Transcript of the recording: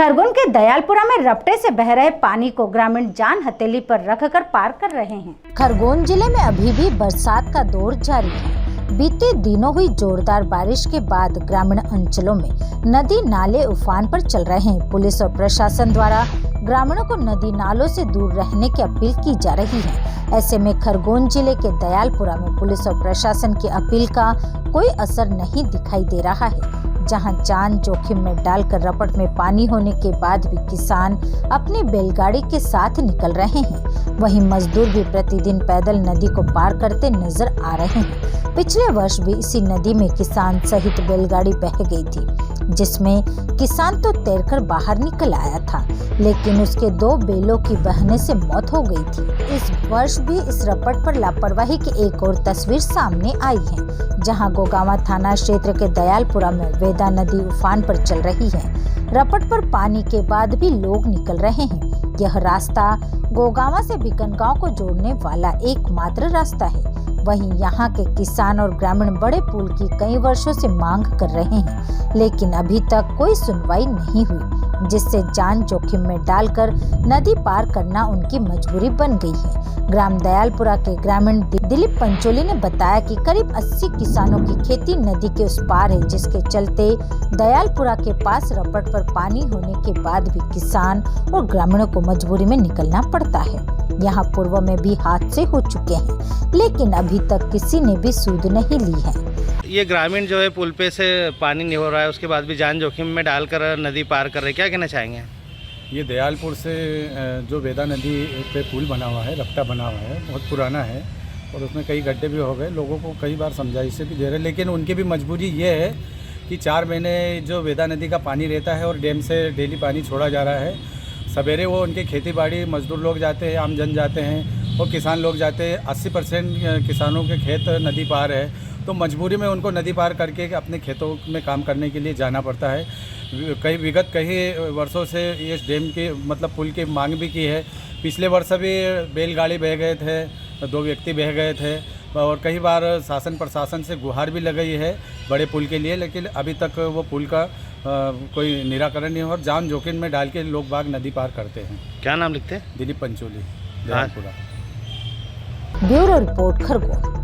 खरगोन के दयालपुरा में रपटे से बह रहे पानी को ग्रामीण जान हथेली पर रखकर पार कर रहे हैं। खरगोन जिले में अभी भी बरसात का दौर जारी है। बीते दिनों हुई जोरदार बारिश के बाद ग्रामीण अंचलों में नदी नाले उफान पर चल रहे हैं। पुलिस और प्रशासन द्वारा ग्रामीणों को नदी नालों से दूर रहने की अपील की जा रही है। ऐसे में खरगोन जिले के दयालपुरा में पुलिस और प्रशासन की अपील का कोई असर नहीं दिखाई दे रहा है। जहां जान जोखिम में डालकर रपट में पानी होने के बाद भी किसान अपनी बैलगाड़ी के साथ निकल रहे हैं। वहीं मजदूर भी प्रतिदिन पैदल नदी को पार करते नजर आ रहे हैं। पिछले वर्ष भी इसी नदी में किसान सहित बैलगाड़ी बह गई थी, जिसमें किसान तो तैरकर बाहर निकल आया था, लेकिन उसके 2 बैलों की बहने से मौत हो गई थी। इस वर्ष भी इस रपट पर लापरवाही की एक और तस्वीर सामने आई है, जहां गोगावा थाना क्षेत्र के दयालपुरा में वेदा नदी उफान पर चल रही है। रपट पर पानी के बाद भी लोग निकल रहे हैं। यह रास्ता गोगावा से बिकनगांव को जोड़ने वाला एकमात्र रास्ता है। वहीं यहाँ के किसान और ग्रामीण बड़े पुल की कई वर्षों से मांग कर रहे हैं, लेकिन अभी तक कोई सुनवाई नहीं हुई, जिससे जान जोखिम में डालकर नदी पार करना उनकी मजबूरी बन गई है। ग्राम दयालपुरा के ग्रामीण दिलीप पंचोली ने बताया कि करीब 80 किसानों की खेती नदी के उस पार है, जिसके चलते दयालपुरा के पास रपट पर पानी होने के बाद भी किसान और ग्रामीणों को मजबूरी में निकलना पड़ता है। यहाँ पूर्व में भी हादसे हो चुके हैं, लेकिन अभी तक किसी ने भी सूद नहीं ली है। ये ग्रामीण जो है पुल पे से पानी नहीं हो रहा है, उसके बाद भी जान जोखिम में डालकर नदी पार कर रहे, क्या कहना चाहेंगे? ये दयालपुर से जो वेदा नदी पे पुल बना हुआ है, रपटा बना हुआ है, बहुत पुराना है और उसमें कई गड्ढे भी हो गए। लोगों को कई बार समझाइश भी दे रहे हैं, लेकिन उनकी भी मजबूरी ये है कि 4 महीने जो वेदा नदी का पानी रहता है और डैम से डेली पानी छोड़ा जा रहा है। सवेरे वो उनकी खेती बाड़ी मजदूर लोग जाते हैं, आम जन जाते हैं और किसान लोग जाते हैं। 80% किसानों के खेत नदी पार है, तो मजबूरी में उनको नदी पार करके अपने खेतों में काम करने के लिए जाना पड़ता है। कई वर्षों से इस डैम की मतलब पुल की मांग भी की है। पिछले वर्ष भी बैलगाड़ी बह गए थे, 2 व्यक्ति बह गए थे और कई बार शासन प्रशासन से गुहार भी लगाई है बड़े पुल के लिए, लेकिन अभी तक वो पुल का कोई निराकरण नहीं हो और जान जोखिम में डाल के लोग बाग नदी पार करते हैं। क्या नाम लिखते हैं? दिलीप पंचोली, दयालपुरा। Bureau report, Khargone.